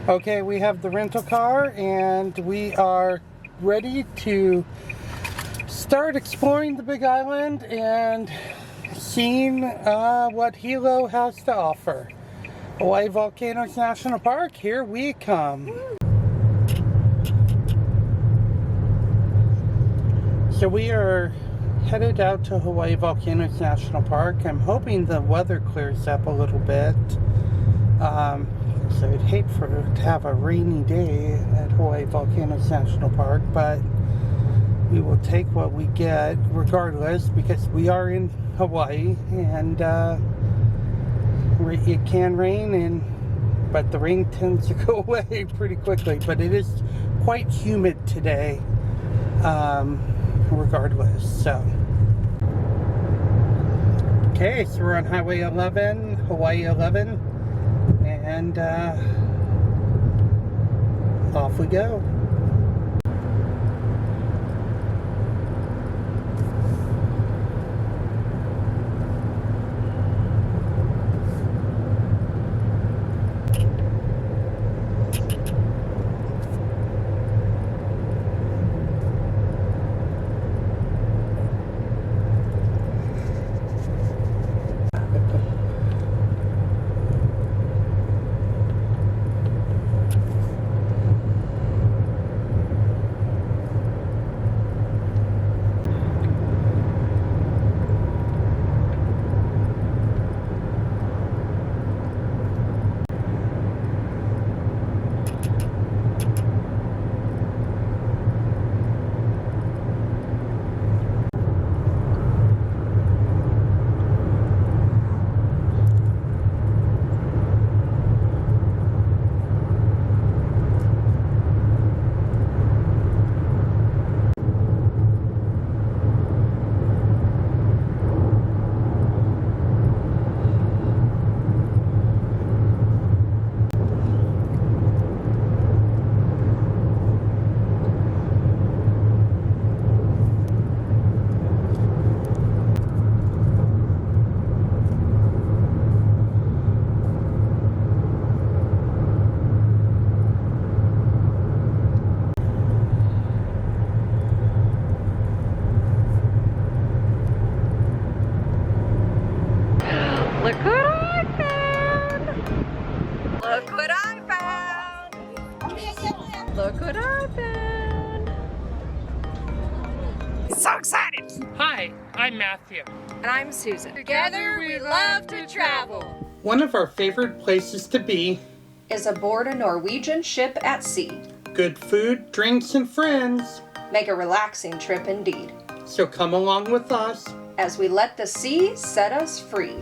Okay, we have the rental car and we are ready to start exploring the Big Island and seeing what Hilo has to offer. Hawaii Volcanoes National Park, here we come. So we are headed out to Hawaii Volcanoes National Park. I'm hoping the weather clears up a little bit. So I'd hate to have a rainy day at Hawaii Volcanoes National Park, but we will take what we get regardless because we are in Hawaii and it can rain, but the rain tends to go away pretty quickly. But it is quite humid today, regardless. So, okay, so we're on Highway 11, Hawaii 11, and off we go. Look what I found! Look what I found! Look what I found! So excited! Hi, I'm Matthew. And I'm Susan. Together we love to travel. One of our favorite places to be Is aboard a Norwegian ship at sea. good food, drinks, and friends. Make a relaxing trip indeed. So come along with us. As we let the sea set us free.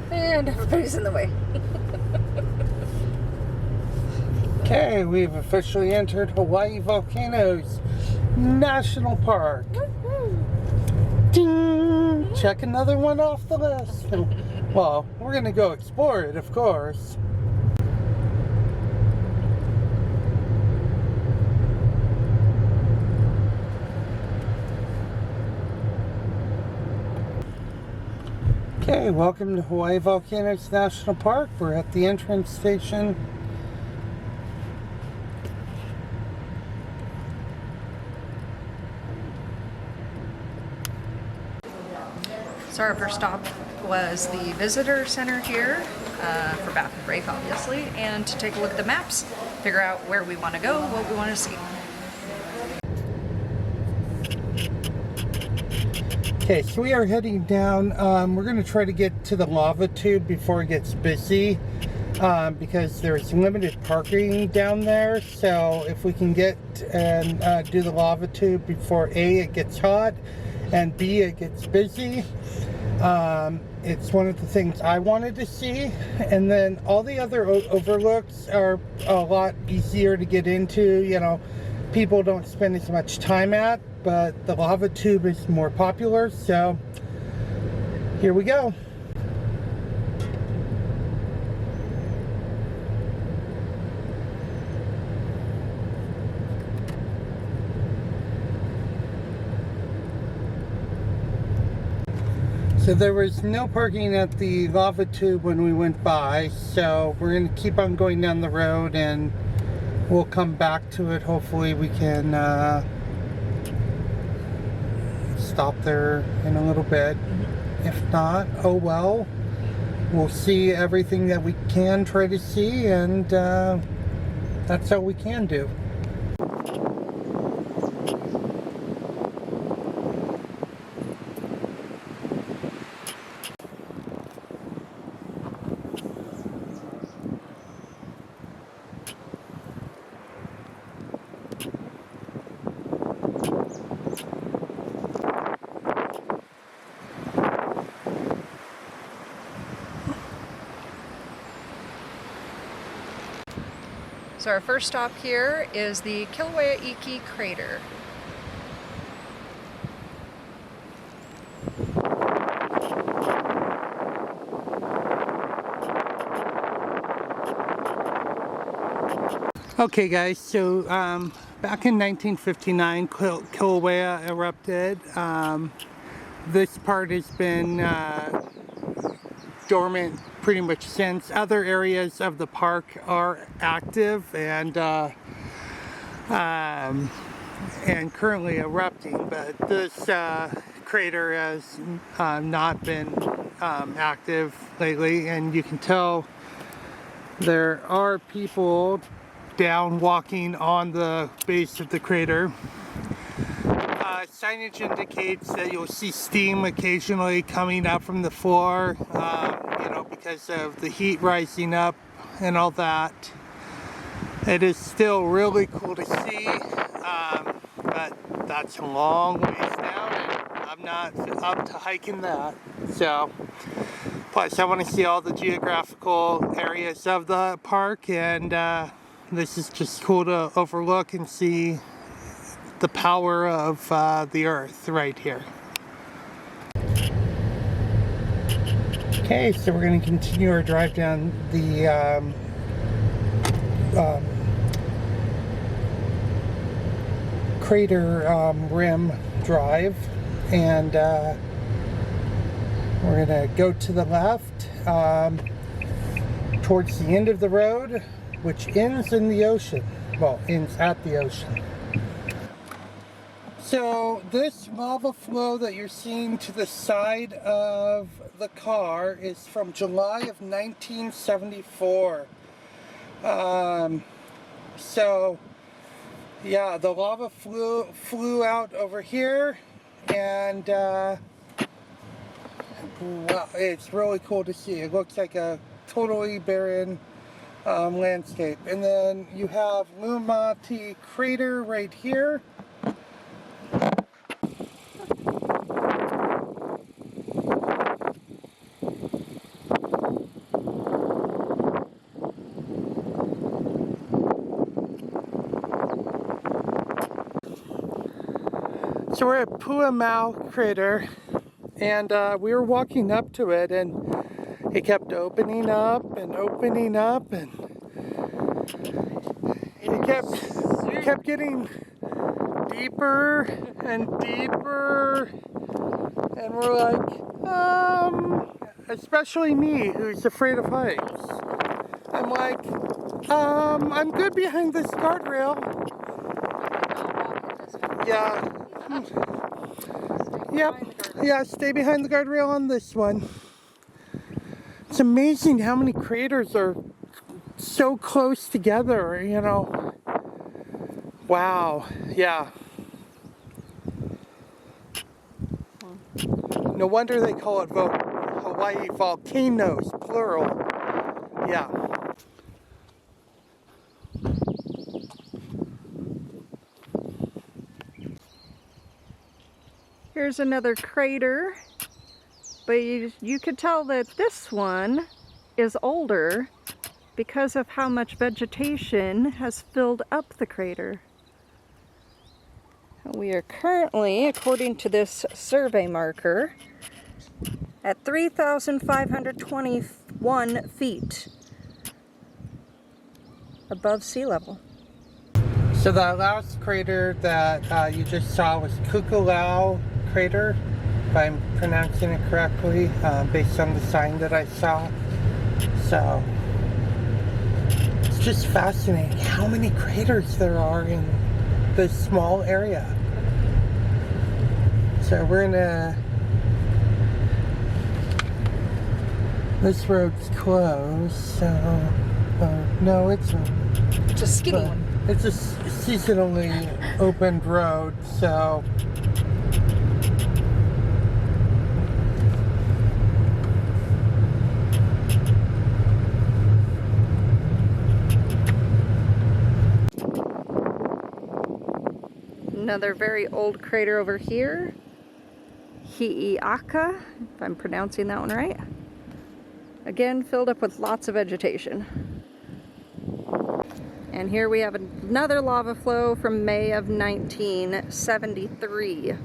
And everybody's in the way. Okay, we've officially entered Hawaii Volcanoes National Park. Ding! Check another one off the list. Well, we're gonna go explore it, of course. Okay, welcome to Hawaii Volcanoes National Park. We're at the entrance station. So our first stop was the visitor center here for bath and break, obviously, and to take a look at the maps, figure out where we want to go, what we want to see. Okay, so we are heading down. We're going to try to get to the lava tube before it gets busy. because there's limited parking down there. So if we can get and do the lava tube before A, it gets hot, and B, it gets busy, it's one of the things I wanted to see. And then all the other overlooks are a lot easier to get into. You know, people don't spend as much time at, but the lava tube is more popular. So here we go. So there was no parking at the lava tube when we went by, so we're going to keep on going down the road and we'll come back to it. Hopefully we can stop there in a little bit. If not, oh well. We'll see everything that we can try to see, and that's all we can do. So our first stop here is the Kilauea crater. Okay guys, so back in 1959 Kilauea erupted. This part has been dormant pretty much since. Other areas of the park are active and currently erupting, but this crater has not been active lately, and you can tell there are people down walking on the base of the crater. Signage indicates that you'll see steam occasionally coming up from the floor, you know, because of the heat rising up and all that. It is still really cool to see, but that's a long ways down, and I'm not up to hiking that. So, plus I want to see all the geographical areas of the park, and this is just cool to overlook and see the power of the earth right here. Okay, so we're going to continue our drive down the crater rim drive, and we're going to go to the left towards the end of the road, which ends in the ocean. Well, ends at the ocean. So this lava flow that you're seeing to the side of the car is from July of 1974. So yeah, the lava flew out over here, and wow, it's really cool to see. It looks like a totally barren landscape. And then you have Lumati crater right here. So we're at Puamau crater, and we were walking up to it, and it kept opening up and opening up, and it kept getting deeper and deeper, and we're like, especially me, who's afraid of heights. I'm like, I'm good behind this guardrail. Yeah. Yep. Yeah, stay behind the guardrail on this one. It's amazing how many craters are so close together, you know. Wow. Yeah. No wonder they call it Hawaii Volcanoes, plural. Yeah. Here's another crater, but you could tell that this one is older because of how much vegetation has filled up the crater. We are currently, according to this survey marker, at 3,521 feet above sea level. So the last crater that you just saw was Kukulau crater, if I'm pronouncing it correctly, based on the sign that I saw. So it's just fascinating how many craters there are in this small area. So we're in this road's closed, so no, it's a skinny one. It's a seasonally opened road, so another very old crater over here, Hi'iaka, if I'm pronouncing that one right. Again, filled up with lots of vegetation. And here we have another lava flow from May of 1973.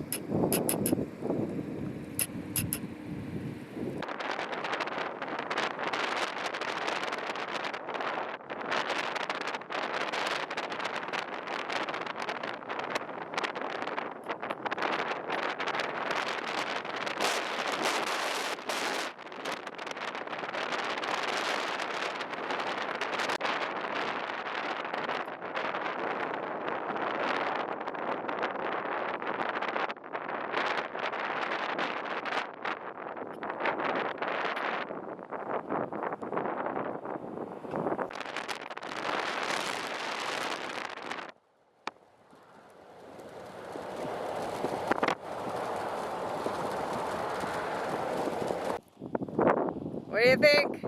What do you think?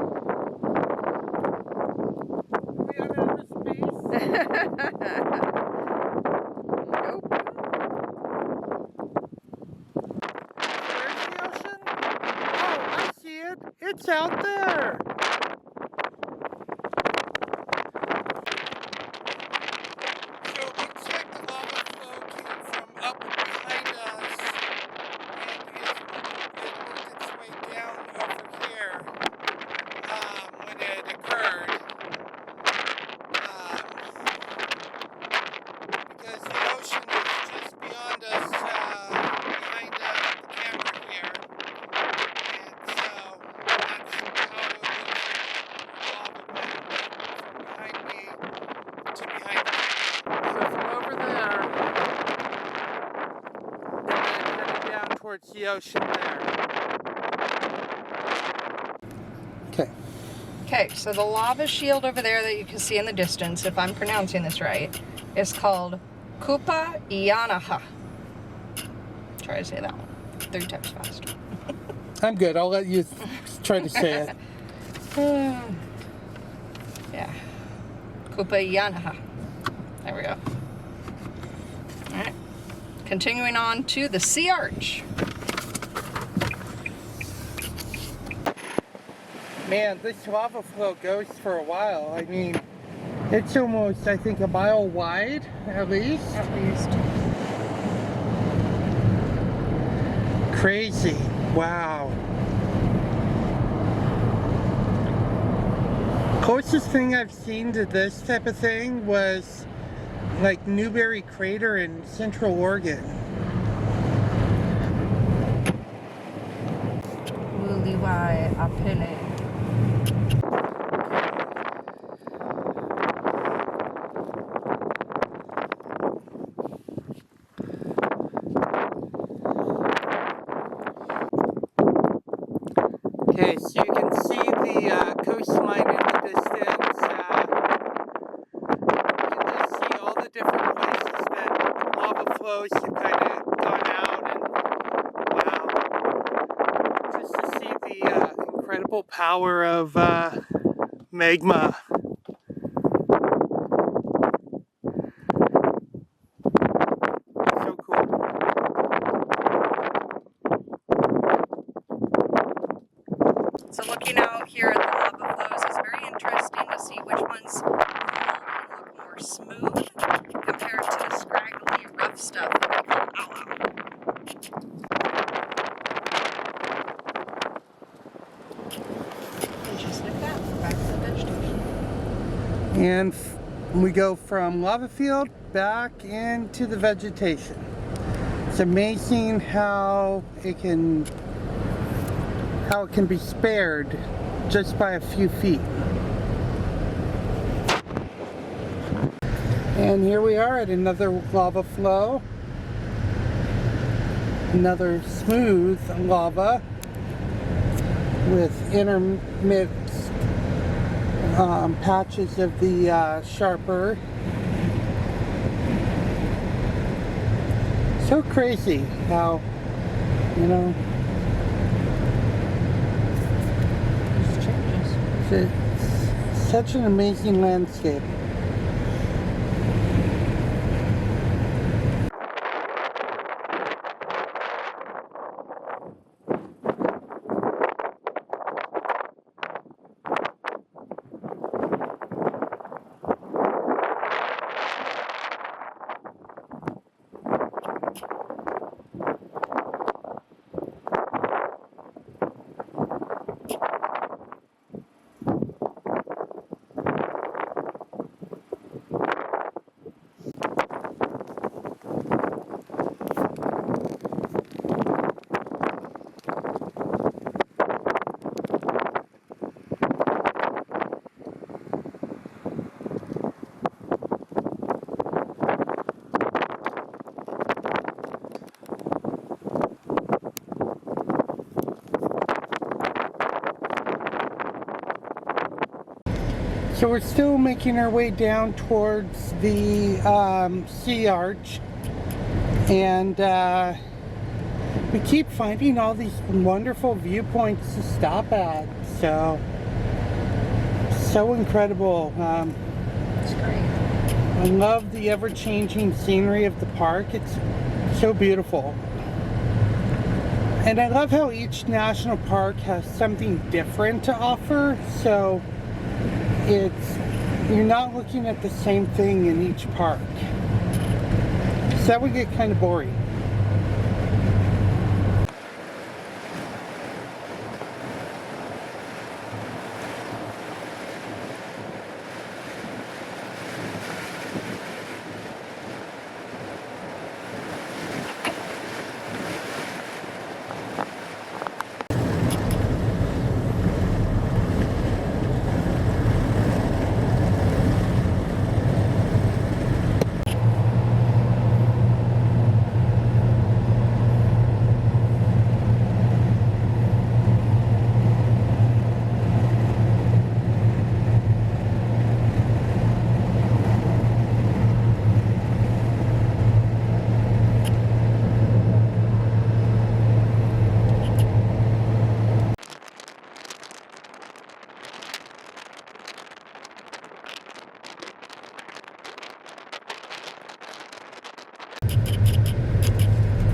we have outer space. Nope. Where's the ocean? Oh, I see it. It's out there. So it looks like the lava flow came from up behind us and worked its way down over here when it occurred. Because the ocean is just beyond us, behind the camera here. And so that's how it looks like lava went from behind me to behind me. So from over there, and then headed down towards the ocean there. Okay. Okay, so the lava shield over there that you can see in the distance, if I'm pronouncing this right, is called Kupa Ianaha. Try to say that one 3 times faster. I'm good. I'll let you try to say it. Yeah. Kupa Ianaha. There we go. Alright. Continuing on to the Sea Arch. Man, this lava flow goes for a while. I mean, it's almost, I think, a mile wide, at least. At least. Crazy. Wow. Closest thing I've seen to this type of thing was like Newberry Crater in Central Oregon. Uliwai Apele. Okay, so you can see the coastline in the distance. You can just see all the different places that lava flows have kind of gone out, and wow, just to see the incredible power of magma. So cool. which ones look more smooth compared to the scraggly, rough stuff that we call ala. And just like that, back to the vegetation. And we go from lava field back into the vegetation. It's amazing how it can be spared just by a few feet. And here we are at another lava flow. Another smooth lava with intermixed patches of the sharper. So crazy how, you know, Just changes. it's such an amazing landscape. So we're still making our way down towards the sea arch, and we keep finding all these wonderful viewpoints to stop at. So incredible. It's great. I love the ever-changing scenery of the park. It's so beautiful. And I love how each national park has something different to offer. So you're not looking at the same thing in each park. So that would get kind of boring.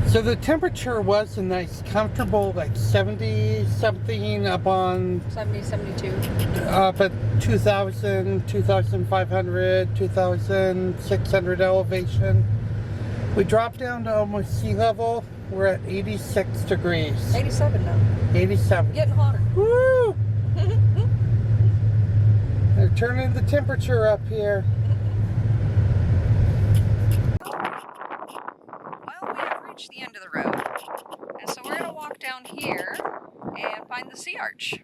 So the temperature was a nice comfortable like 70 something up on 70, 72. up at 2,000, 2,500, 2,600 elevation. We dropped down to almost sea level. We're at 86 degrees. 87 now. 87. Getting hotter. Woo! They're turning the temperature up here. Well, we have reached the end of the road. And so we're going to walk down here and find the sea arch.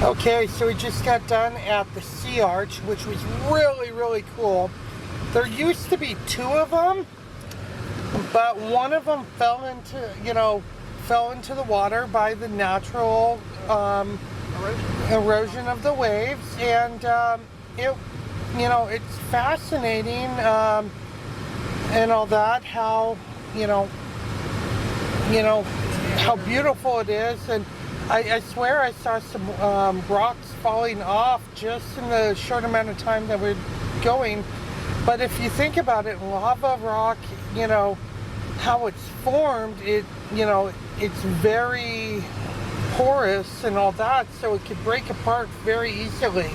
Okay, so we just got done at the Sea Arch, which was really, really cool. There used to be 2 of them, but one of them fell into the water by the natural erosion of the waves, and it's fascinating and all that, how how beautiful it is. And I swear I saw some rocks falling off just in the short amount of time that we're going. But if you think about it, lava rock, how it's formed, it's very porous and all that, so it could break apart very easily.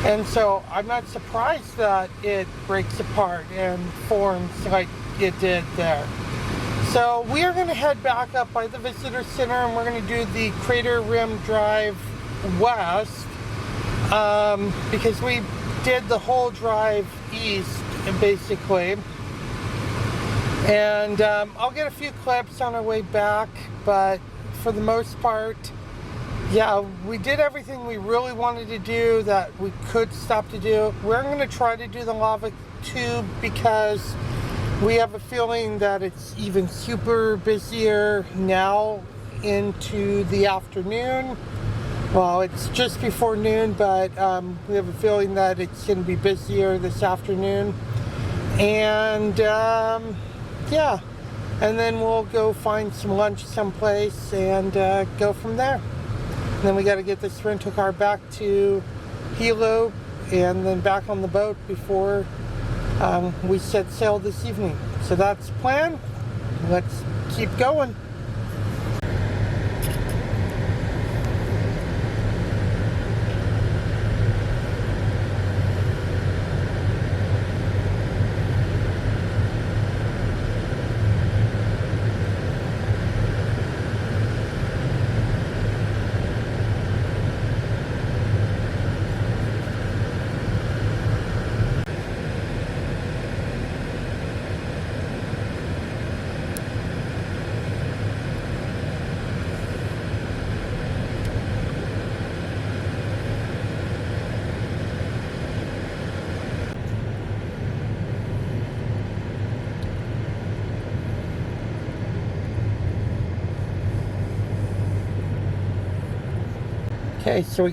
And so I'm not surprised that it breaks apart and forms like it did there. So we are going to head back up by the visitor center, and we're going to do the Crater Rim Drive west, because we did the whole drive east basically. And I'll get a few clips on our way back, but for the most part, yeah, we did everything we really wanted to do that we could stop to do. We're going to try to do the lava tube because we have a feeling that it's even super busier now into the afternoon. Well, it's just before noon, but we have a feeling that it's going to be busier this afternoon. And yeah, and then we'll go find some lunch someplace and go from there. And then we got to get this rental car back to Hilo and then back on the boat before we set sail this evening. So that's the plan. Let's keep going. Okay, so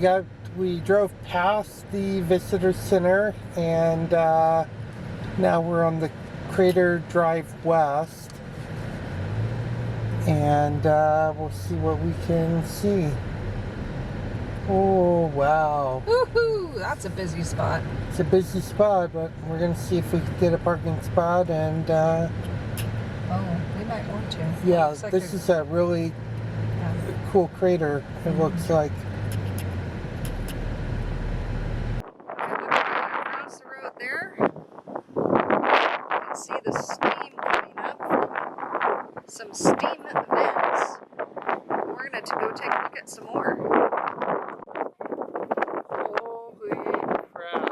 we drove past the visitor center, and now we're on the Crater Drive West, and we'll see what we can see. Oh wow! Woohoo! That's a busy spot. It's a busy spot, but we're gonna see if we can get a parking spot, and oh, we might want to. yeah, like this is a really cool crater. It looks like. Across the road there, you can see the steam coming up from some steam vents. We're going to go take a look at some more. Holy crap.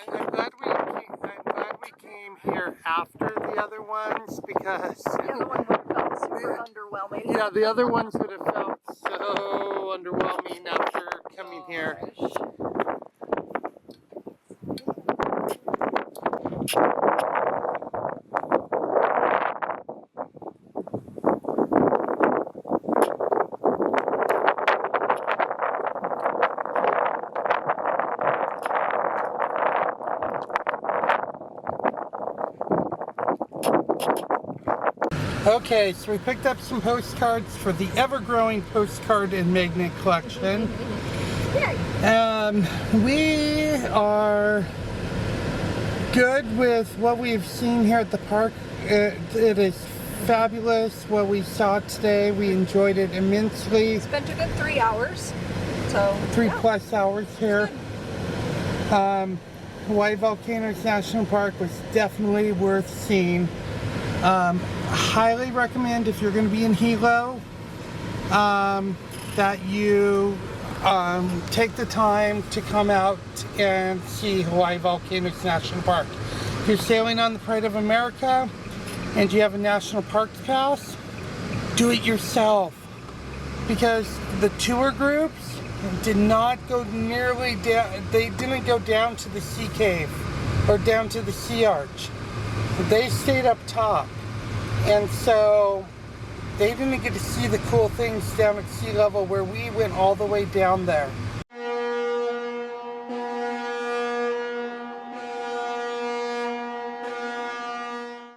I'm glad we came here after the other ones, because The other one would have felt super underwhelming. yeah, the other ones would have felt so underwhelming after coming here. Okay, so we picked up some postcards for the ever-growing postcard and magnet collection. We are good with what we've seen here at the park. It is fabulous what we saw today. We enjoyed it immensely. Spent a good 3 hours. So 3+ hours here. Hawaii Volcanoes National Park was definitely worth seeing. Highly recommend if you're going to be in Hilo that you take the time to come out and see Hawaii Volcanoes National Park. If you're sailing on the Pride of America and you have a National Parks Pass, do it yourself, because the tour groups did not go nearly down. They didn't go down to the sea cave or down to the sea arch. They stayed up top, and so they didn't get to see the cool things down at sea level where we went all the way down there.